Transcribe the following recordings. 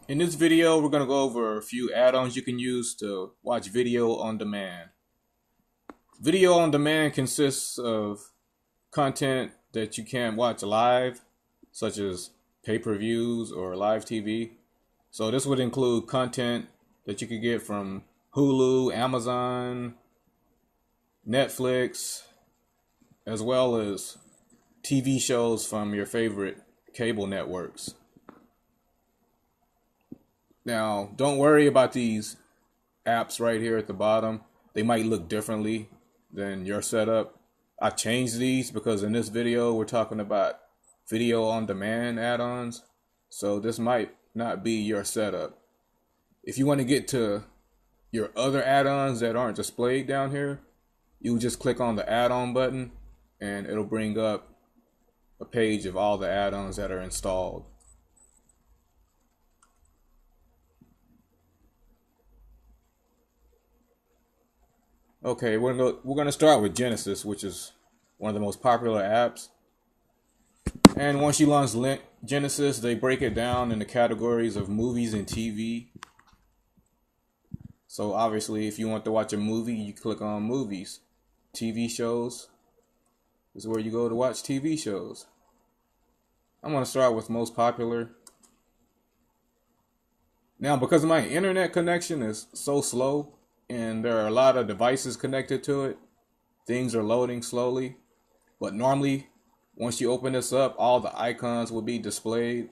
In this video, we're going to go over a few add-ons you can use to watch video on demand. Video on demand consists of content that you can't watch live, such as pay-per-views or live TV. So this would include content that you could get from Hulu, Amazon, Netflix, as well as TV shows from your favorite cable networks. Now, don't worry about these apps right here at the bottom. They might look differently than your setup. I changed these because in this video, we're talking about video on demand add-ons. So this might not be your setup. If you want to get to your other add-ons that aren't displayed down here, you just click on the add-on button and it'll bring up a page of all the add-ons that are installed. Okay, we're gonna start with Genesis, which is one of the most popular apps. And once you launch Lint Genesis, they break it down into categories of movies and TV. So obviously, if you want to watch a movie, you click on movies. TV shows is where you go to watch TV shows. I'm gonna start with most popular. Now, because my internet connection is so slow, and there are a lot of devices connected to it, things are loading slowly. But normally, once you open this up, all the icons will be displayed.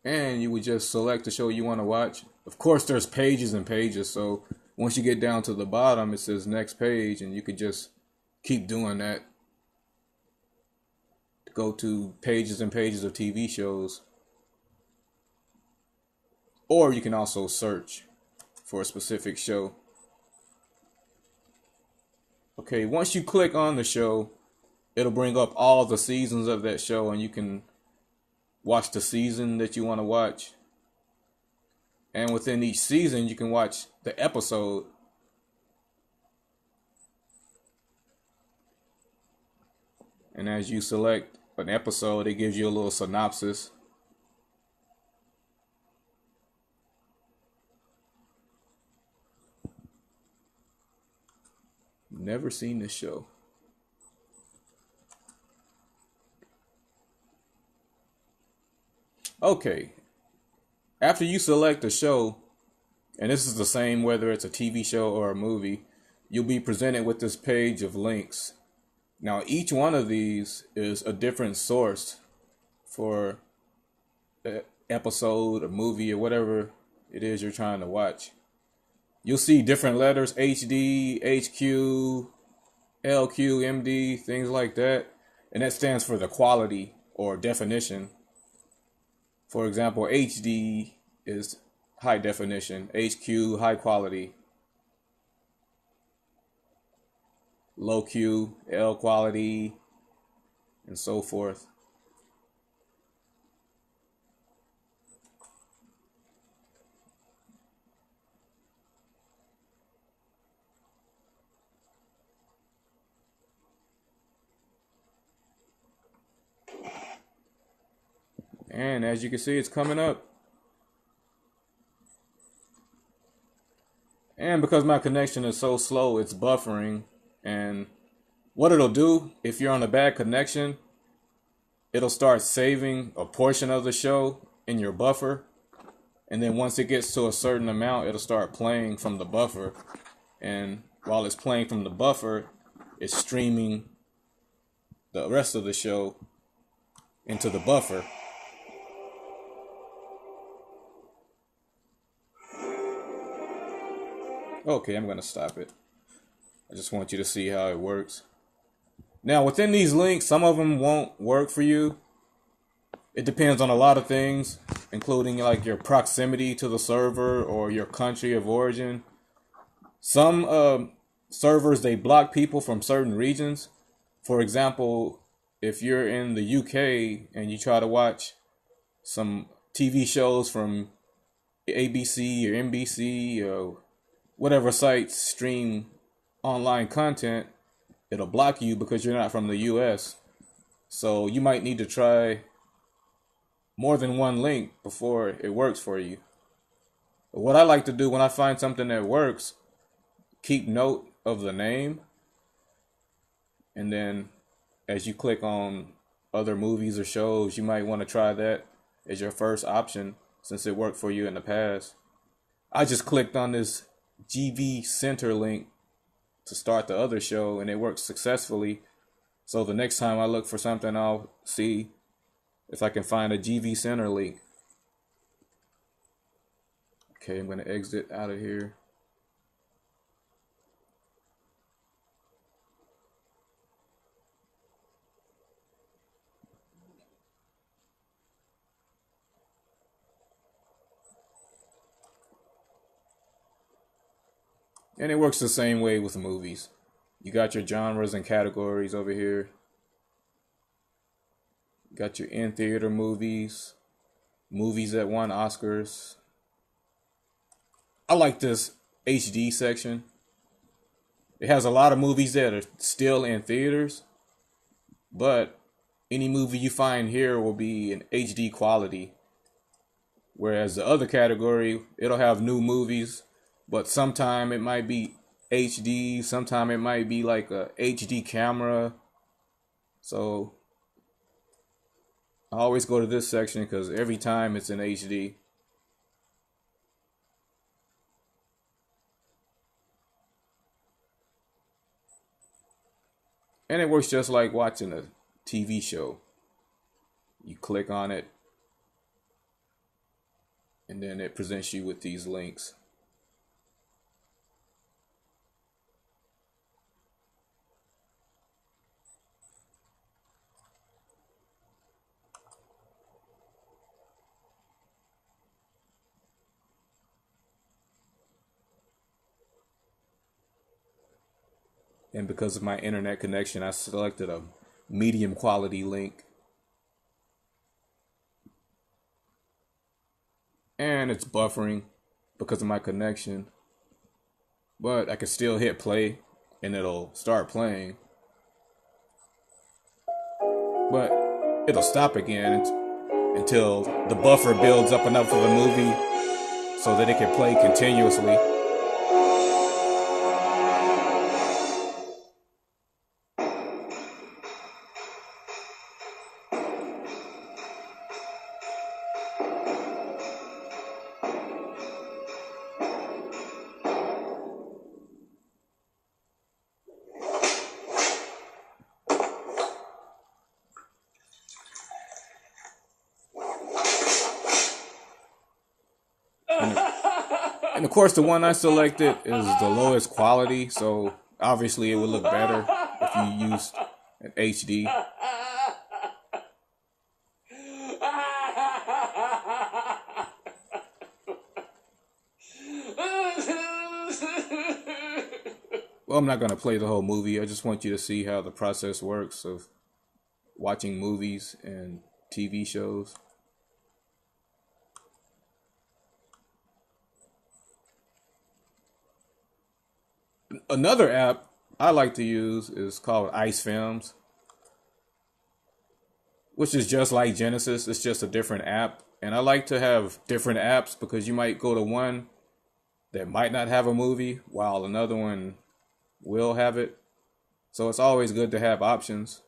And you would just select the show you want to watch. Of course, there's pages and pages. So once you get down to the bottom, it says next page. And you could just keep doing that. Go to pages and pages of TV shows. Or you can also search for a specific show. Okay, once you click on the show, it'll bring up all the seasons of that show and you can watch the season that you want to watch. And within each season, you can watch the episode. And as you select an episode, it gives you a little synopsis. Never seen this show. Okay. After you select a show, and this is the same whether it's a TV show or a movie, you'll be presented with this page of links. Now, each one of these is a different source for the episode, a movie, or whatever it is you're trying to watch. You'll see different letters, HD, HQ, LQ, MD, things like that. And that stands for the quality or definition. For example, HD is high definition, HQ, high quality, low Q, L quality, and so forth. And as you can see, it's coming up. And because my connection is so slow, it's buffering. And what it'll do, if you're on a bad connection, it'll start saving a portion of the show in your buffer. And then once it gets to a certain amount, it'll start playing from the buffer. And while it's playing from the buffer, it's streaming the rest of the show into the buffer. Okay, I'm going to stop it. I just want you to see how it works. Now, within these links, some of them won't work for you. It depends on a lot of things, including like your proximity to the server or your country of origin. Some servers, they block people from certain regions. For example, if you're in the UK and you try to watch some TV shows from ABC or NBC or whatever sites stream online content, it'll block you because you're not from the US. So you might need to try more than one link before it works for you. But what I like to do when I find something that works, keep note of the name, and then as you click on other movies or shows, you might want to try that as your first option since it worked for you in the past. I just clicked on this GV Center link to start the other show, and it worked successfully. So the next time I look for something, I'll see if I can find a GV Center link. Okay, I'm going to exit out of here. And it works the same way with movies. You got your genres and categories over here. You got your in-theater movies, movies that won Oscars. I like this HD section. It has a lot of movies that are still in theaters, but any movie you find here will be in HD quality. Whereas the other category, it'll have new movies, but sometime it might be HD, sometime it might be like a HD camera. So I always go to this section because every time it's in HD. And it works just like watching a TV show. You click on it, and then it presents you with these links. And because of my internet connection, I selected a medium quality link. And it's buffering because of my connection. But I can still hit play and it'll start playing. But it'll stop again until the buffer builds up enough of the movie so that it can play continuously. And of course, the one I selected is the lowest quality, so obviously it would look better if you used an HD. Well, I'm not going to play the whole movie. I just want you to see how the process works of watching movies and TV shows. Another app I like to use is called Ice Films, which is just like Genesis. It's just a different app. And I like to have different apps because you might go to one that might not have a movie while another one will have it. So it's always good to have options.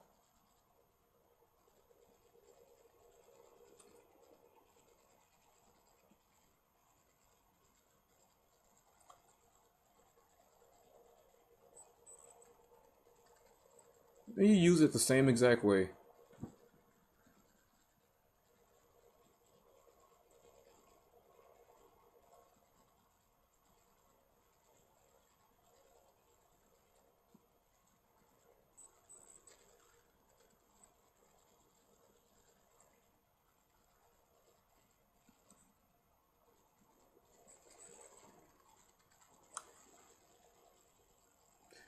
And you use it the same exact way.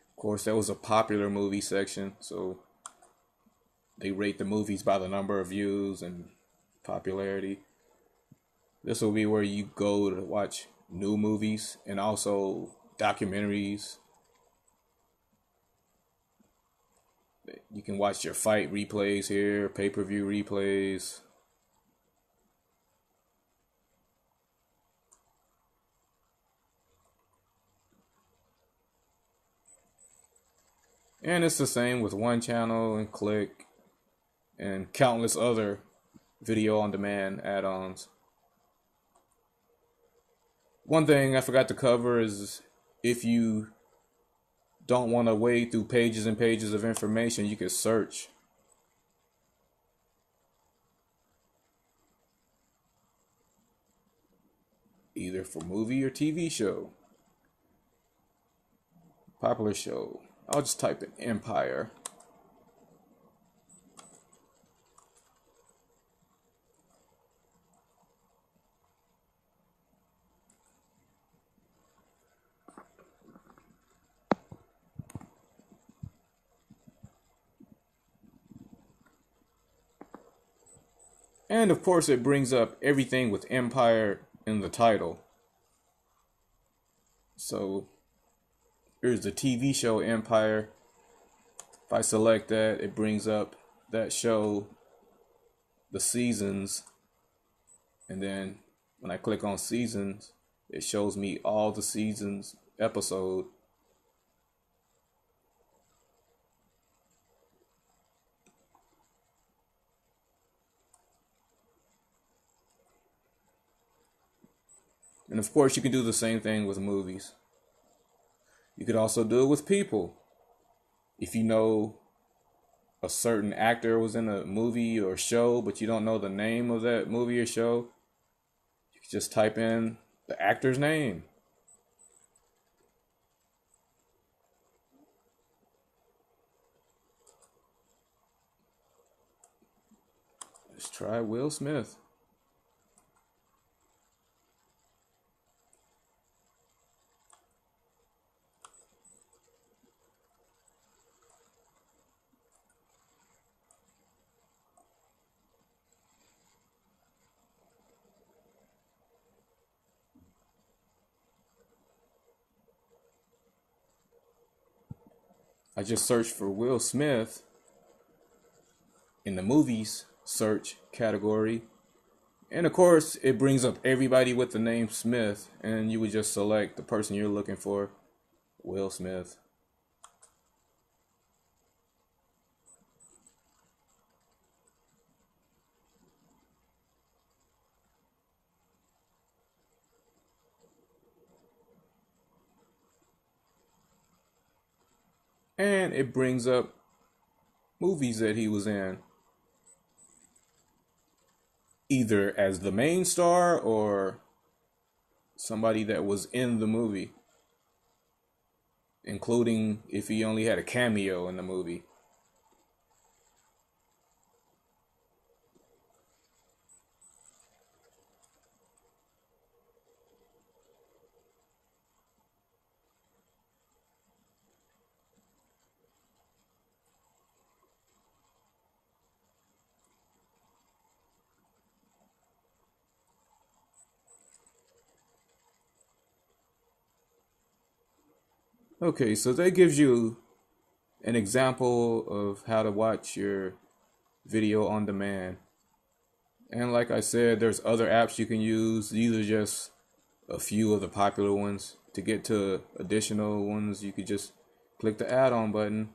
Of course, that was a popular movie section, so they rate the movies by the number of views and popularity. This will be where you go to watch new movies and also documentaries. You can watch your fight replays here, pay-per-view replays. And it's the same with One Channel and Click and countless other video on demand add-ons. One thing I forgot to cover is if you don't want to wade through pages and pages of information, you can search. Either for movie or TV show. Popular show. I'll just type in Empire. And of course it brings up everything with Empire in the title. So here's the TV show Empire. If I select that, it brings up that show, the seasons, and then when I click on seasons, it shows me all the seasons episode. And of course you can do the same thing with movies. You could also do it with people. If you know a certain actor was in a movie or show, but you don't know the name of that movie or show, you can just type in the actor's name. Let's try Will Smith. I just searched for Will Smith in the movies search category. And of course, it brings up everybody with the name Smith, and you would just select the person you're looking for, Will Smith. And it brings up movies that he was in, either as the main star or somebody that was in the movie, including if he only had a cameo in the movie. Okay, so that gives you an example of how to watch your video on demand. And like I said, there's other apps you can use. These are just a few of the popular ones. To get to additional ones, you could just click the add-on button.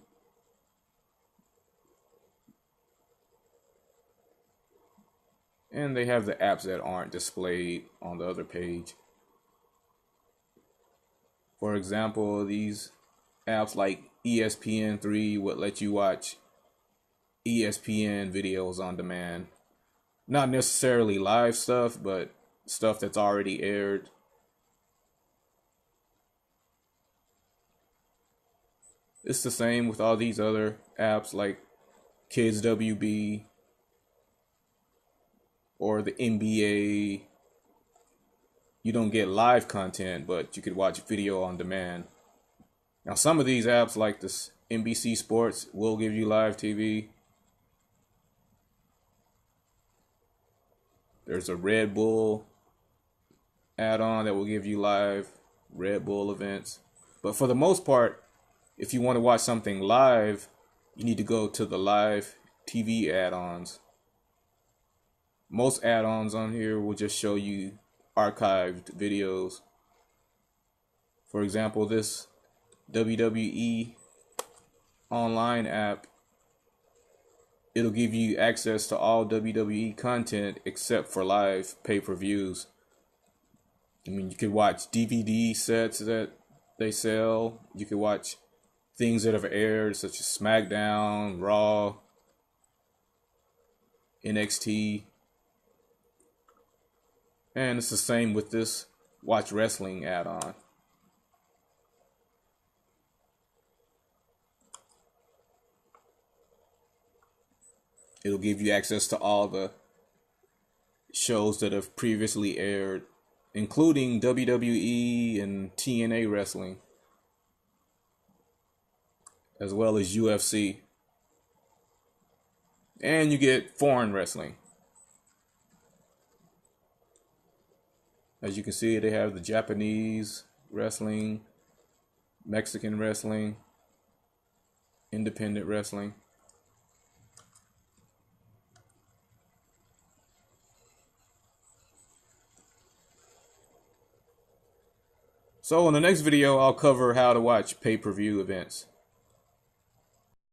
And they have the apps that aren't displayed on the other page. For example, these apps like ESPN3 would let you watch ESPN videos on demand. Not necessarily live stuff, but stuff that's already aired. It's the same with all these other apps like Kids WB or the NBA. You don't get live content, but you could watch video on demand. Now, some of these apps like this NBC Sports will give you live TV. There's a Red Bull add-on that will give you live Red Bull events. But for the most part, if you want to watch something live, you need to go to the live TV add-ons. Most add-ons on here will just show you archived videos. For example, this WWE online app, it'll give you access to all WWE content except for live pay-per-views. I mean, you could watch DVD sets that they sell. You could watch things that have aired, such as SmackDown, Raw, NXT. And it's the same with this Watch Wrestling add-on. It'll give you access to all the shows that have previously aired, including WWE and TNA wrestling, as well as UFC. And you get foreign wrestling. As you can see, they have the Japanese wrestling, Mexican wrestling, independent wrestling. So in the next video, I'll cover how to watch pay-per-view events.